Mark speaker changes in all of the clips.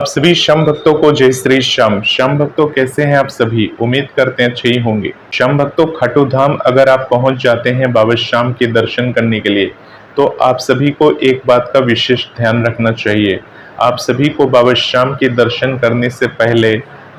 Speaker 1: आप सभी श्याम भक्तों को जय श्री श्याम। श्याम भक्तों कैसे हैं आप सभी? उम्मीद करते हैं अच्छे ही होंगे। श्याम भक्तों, खाटू धाम अगर आप पहुंच जाते हैं बाबा श्याम के दर्शन करने के लिए, तो आप सभी को एक बात का विशेष ध्यान रखना चाहिए। आप सभी को बाबा श्याम के दर्शन करने से पहले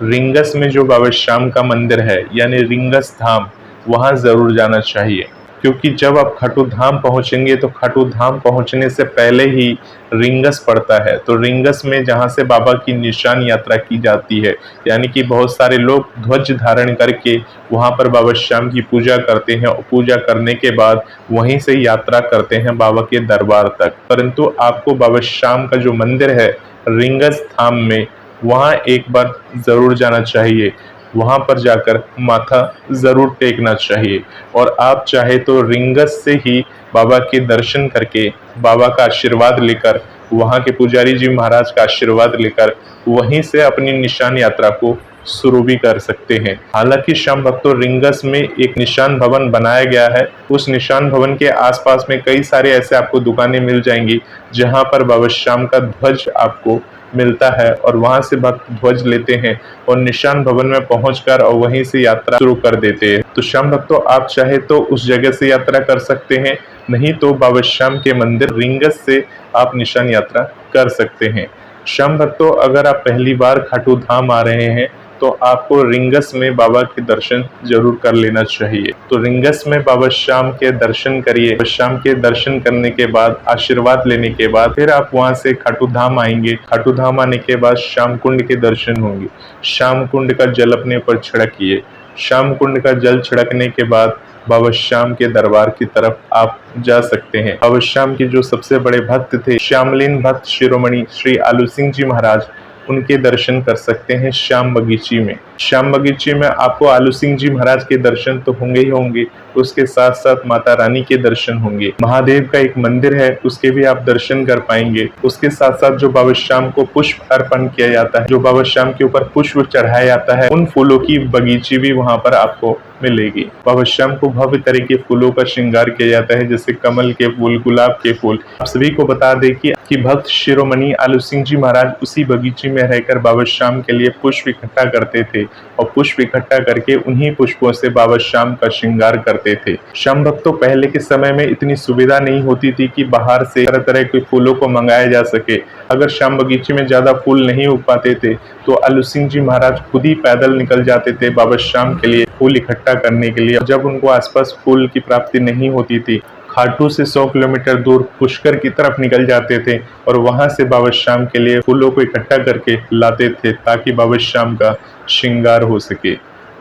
Speaker 1: रिंगस में जो बाबा श्याम का मंदिर है यानी रिंगस धाम, वहां जरूर जाना चाहिए। क्योंकि जब आप खाटू धाम पहुंचेंगे तो खाटू धाम पहुंचने से पहले ही रिंगस पड़ता है। तो रिंगस में जहां से बाबा की निशान यात्रा की जाती है, यानी कि बहुत सारे लोग ध्वज धारण करके वहां पर बाबा श्याम की पूजा करते हैं और पूजा करने के बाद वहीं से यात्रा करते हैं बाबा के दरबार तक। परंतु आपको बाबा श्याम का जो मंदिर है रिंगस धाम में, वहां एक बार जरूर जाना चाहिए। वहां पर जाकर माथा जरूर टेकना चाहिए और आप चाहे तो रिंगस से ही बाबा के दर्शन करके बाबा का आशीर्वाद लेकर, वहां के पुजारी जी महाराज का आशीर्वाद लेकर वहीं से अपनी निशान यात्रा को शुरू भी कर सकते हैं। हालांकि श्याम भक्तों, रिंगस में एक निशान भवन बनाया गया है। उस निशान भवन के आसपास में कई सारे ऐसे आपको दुकानें मिल जाएंगी जहां पर बाबा श्याम का ध्वज आपको मिलता है और वहां से भक्त ध्वज लेते हैं और निशान भवन में पहुंचकर और वहीं से यात्रा शुरू कर देते हैं। तो श्याम भक्तों, आप चाहे तो उस जगह से यात्रा कर सकते हैं, नहीं तो बाबा श्याम के मंदिर रिंगस से आप निशान यात्रा कर सकते हैं। श्याम भक्तों, अगर आप पहली बार खाटू धाम आ रहे हैं तो आपको रिंगस में बाबा के दर्शन जरूर कर लेना चाहिए। तो रिंगस में बाबा श्याम के दर्शन करिए। बाबा श्याम के दर्शन करने के बाद, आशीर्वाद लेने के बाद फिर आप वहां से खाटू धाम आएंगे। खाटू धाम आने के बाद श्याम कुंड के दर्शन होंगे। श्याम कुंड का जल अपने पर छिड़किए। श्याम कुंड का जल छिड़कने के बाद बाबा श्याम के दरबार की तरफ आप जा सकते हैं। बाबा श्याम के जो सबसे बड़े भक्त थे, श्यामलीन भक्त शिरोमणि श्री आलू सिंह जी महाराज, उनके दर्शन कर सकते हैं श्याम बगीची में। श्याम बगीची में आपको आलू सिंह जी महाराज के दर्शन तो होंगे ही होंगे, उसके साथ साथ माता रानी के दर्शन होंगे। महादेव का एक मंदिर है, उसके भी आप दर्शन कर पाएंगे। उसके साथ साथ जो बाबा श्याम को पुष्प अर्पण किया जाता है, जो बाबा श्याम के ऊपर पुष्प चढ़ाया जाता है, उन फूलों की बगीची भी वहां पर आपको मिलेगी। बाबा श्याम को भव्य तरह के फूलों का श्रृंगार किया जाता है, जैसे कमल के फूल, गुलाब के फूल। आप सभी को बता दें कि भक्त शिरोमणि आलू सिंह जी महाराज उसी बगीचे में रहकर बाबा श्याम के लिए पुष्प इकट्ठा करते थे और पुष्प इकट्ठा करके उन्हीं पुष्पों से बाबा श्याम का श्रृंगार करते थे। श्याम भक्तों, पहले के समय में इतनी सुविधा नहीं होती थी कि बाहर से तरह तरह के फूलों को मंगाया जा सके। अगर श्याम बगीचे में ज्यादा फूल नहीं उग पाते थे तो आलू सिंह जी महाराज खुद ही पैदल निकल जाते थे बाबा श्याम के लिए फूल इकट्ठा करने के लिए। जब उनको आसपास फूल की प्राप्ति नहीं होती थी, खाटू से 100 किलोमीटर दूर पुष्कर की तरफ निकल जाते थे और वहां से बाबा श्याम के लिए फूलों को इकट्ठा करके लाते थे ताकि बाबा श्याम का श्रृंगार हो सके।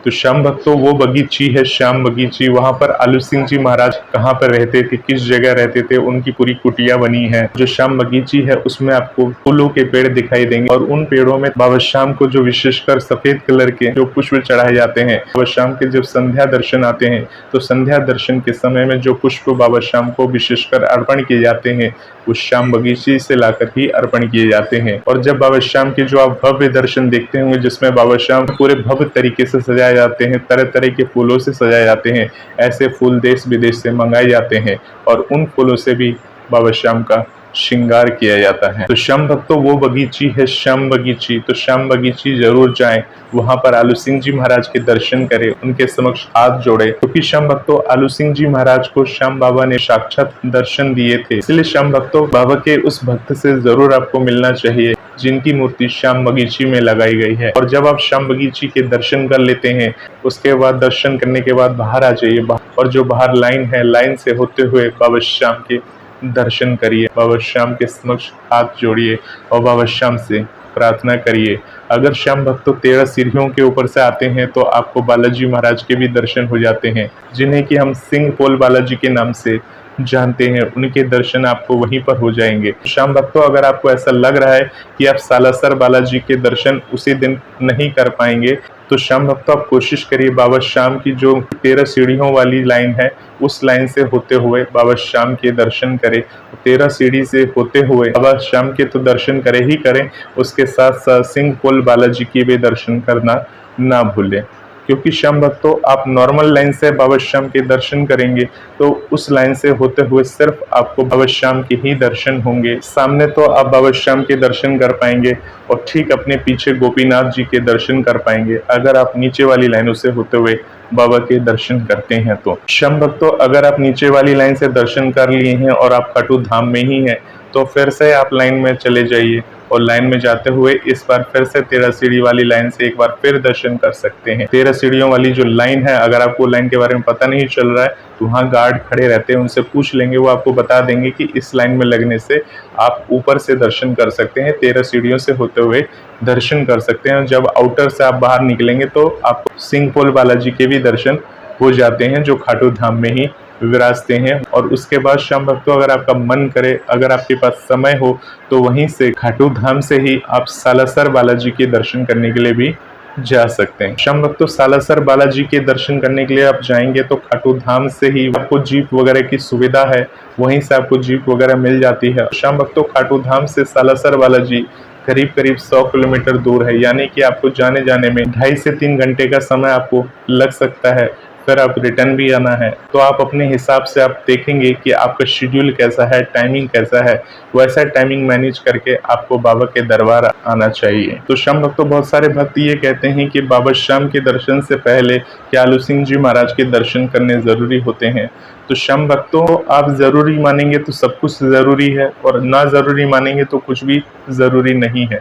Speaker 1: तो श्याम भक्तों, वो बगीची है श्याम बगीची। वहां पर आलू सिंह जी महाराज कहाँ पर रहते थे, किस जगह रहते थे, उनकी पूरी कुटिया बनी है। जो श्याम बगीची है उसमें आपको फूलों के पेड़ दिखाई देंगे और उन पेड़ों में बाबा श्याम को जो विशेषकर सफेद कलर के जो पुष्प चढ़ाए जाते हैं, बाबा श्याम के जब संध्या दर्शन आते हैं तो संध्या दर्शन के समय में जो पुष्प बाबा श्याम को विशेषकर अर्पण किए जाते हैं वो श्याम बगीची से लाकर ही अर्पण किए जाते हैं। और जब बाबा श्याम के जो आप भव्य दर्शन देखते होंगे, जिसमें बाबा श्याम पूरे भव्य तरीके से सजाए जाते हैं, तरह तरह के फूलों से सजाए जाते हैं, ऐसे फूल देश विदेश से मंगाए जाते हैं और उन फूलों से भी बाबा श्याम का श्रृंगार किया जाता है। तो श्याम भक्तों, वो बगीची है श्याम बगीची। तो श्याम बगीची जरूर जाएं, वहां पर आलू सिंह जी महाराज के दर्शन करें, उनके समक्ष हाथ जोड़े। क्योंकि श्याम भक्तों, आलू सिंह जी महाराज को श्याम बाबा ने साक्षात दर्शन दिए थे। इसलिए श्याम भक्तों, बाबा के उस भक्त से जरूर आपको मिलना चाहिए जिनकी मूर्ति श्याम बगीची में लगाई गई है। और जब आप श्याम बगीची के दर्शन कर लेते हैं, उसके बाद दर्शन करने के बाद बाहर आ जाइए और जो बाहर लाइन है, लाइन से होते हुए बाबा श्याम के दर्शन करिए। बाबा श्याम के समक्ष हाथ जोड़िए और बाबा श्याम से प्रार्थना करिए। अगर श्याम भक्तों 13 सीढ़ियों के ऊपर से आते हैं तो आपको बालाजी महाराज के भी दर्शन हो जाते हैं, जिन्हें कि हम सिंह पोल बालाजी के नाम से जानते हैं। उनके दर्शन आपको वहीं पर हो जाएंगे। श्याम भक्तों, अगर आपको ऐसा लग रहा है कि आप सालासर बालाजी के दर्शन उसी दिन नहीं कर पाएंगे तो श्याम भक्तों, आप कोशिश करिए बाबा श्याम की जो 13 सीढ़ियों वाली लाइन है उस लाइन से होते हुए बाबा श्याम के दर्शन करें। 13 सीढ़ी से होते हुए बाबा श्याम के तो दर्शन करें ही करें, उसके साथ साथ सिंह पोल बालाजी के भी दर्शन करना ना भूलें। क्योंकि श्याम भक्तों आप नॉर्मल लाइन से बाबा श्याम के दर्शन करेंगे तो उस लाइन से होते हुए सिर्फ आपको बाबा श्याम के ही दर्शन होंगे। सामने तो आप बाबा श्याम के दर्शन कर पाएंगे और ठीक अपने पीछे गोपीनाथ जी के दर्शन कर पाएंगे अगर आप नीचे वाली लाइनों से होते हुए बाबा के दर्शन करते हैं। तो श्याम भक्तों अगर आप नीचे वाली लाइन से दर्शन कर लिए हैं और आप खाटू धाम में ही हैं तो फिर से आप लाइन में चले जाइए और लाइन में जाते हुए इस बार फिर से 13 सीढ़ी वाली लाइन से एक बार फिर दर्शन कर सकते हैं। 13 सीढ़ियों वाली जो लाइन है, अगर आपको लाइन के बारे में पता नहीं चल रहा है तो वहाँ गार्ड खड़े रहते हैं, उनसे पूछ लेंगे, वो आपको बता देंगे कि इस लाइन में लगने से आप ऊपर से दर्शन कर सकते हैं, 13 सीढ़ियों से होते हुए दर्शन कर सकते हैं। जब आउटर से आप बाहर निकलेंगे तो आपको सिंहपोल बालाजी के भी दर्शन हो जाते हैं जो खाटू धाम में ही विराजते हैं। और उसके बाद श्याम भक्तों अगर आपका मन करे, अगर आपके पास समय हो तो वहीं से खाटू धाम से ही आप सालासर बालाजी के दर्शन करने के लिए भी जा सकते हैं। श्याम भक्तों सालासर बालाजी के दर्शन करने के लिए आप जाएंगे तो खाटू धाम से ही आपको जीप वगैरह की सुविधा है, वहीं से आपको जीप वगैरह मिल जाती है। श्याम भक्तों खाटू धाम से सालासर बालाजी करीब 100 किलोमीटर दूर है, यानी कि आपको जाने जाने में 2.5 से 3 घंटे का समय आपको लग सकता है, फिर आप रिटर्न भी आना है। तो आप अपने हिसाब से आप देखेंगे कि आपका शेड्यूल कैसा है, टाइमिंग कैसा है, वैसा टाइमिंग मैनेज करके आपको बाबा के दरबार आना चाहिए। तो श्याम भक्तों बहुत सारे भक्त ये कहते हैं कि बाबा श्याम के दर्शन से पहले क्यालू सिंह जी महाराज के दर्शन करने जरूरी होते हैं। तो श्याम भक्तों आप जरूरी मानेंगे तो सब कुछ जरूरी है और ना जरूरी मानेंगे तो कुछ भी जरूरी नहीं है।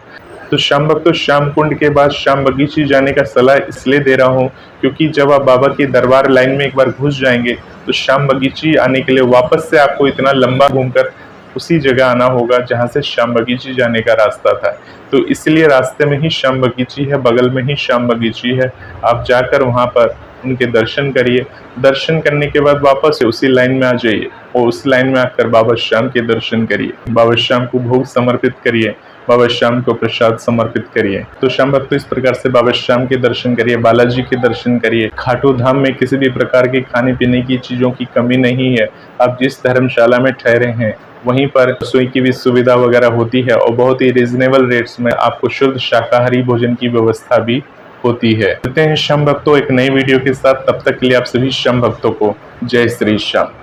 Speaker 1: तो श्याम भक्तों श्याम कुंड के बाद श्याम बगीची जाने का सलाह इसलिए दे रहा हूँ क्योंकि जब आप बाबा की दरबार लाइन में एक बार घुस जाएंगे तो श्याम बगीची आने के लिए वापस से आपको इतना लंबा घूमकर उसी जगह आना होगा जहाँ से श्याम बगीची जाने का रास्ता था। तो इसलिए रास्ते में ही श्याम बगीची है, बगल में ही श्याम बगीची है, आप जाकर वहाँ पर उनके दर्शन करिए। दर्शन करने के बाद वापस उसी लाइन में आ जाइए और उस लाइन में आकर बाबा श्याम के दर्शन करिए, बाबा श्याम को भोग समर्पित करिए, बाबा श्याम को प्रसाद समर्पित करिए। तो श्याम भक्तों इस प्रकार से बाबा श्याम के दर्शन करिए, बालाजी के दर्शन करिए। खाटू धाम में किसी भी प्रकार के खाने पीने की चीजों की कमी नहीं है। आप जिस धर्मशाला में ठहरे हैं वहीं पर रसोई की भी सुविधा वगैरह होती है और बहुत ही रिजनेबल रेट्स में आपको शुद्ध शाकाहारी भोजन की व्यवस्था भी होती है। मिलते हैं श्याम भक्तों एक नई वीडियो के साथ, तब तक के लिए आप सभी श्याम भक्तों को जय श्री श्याम।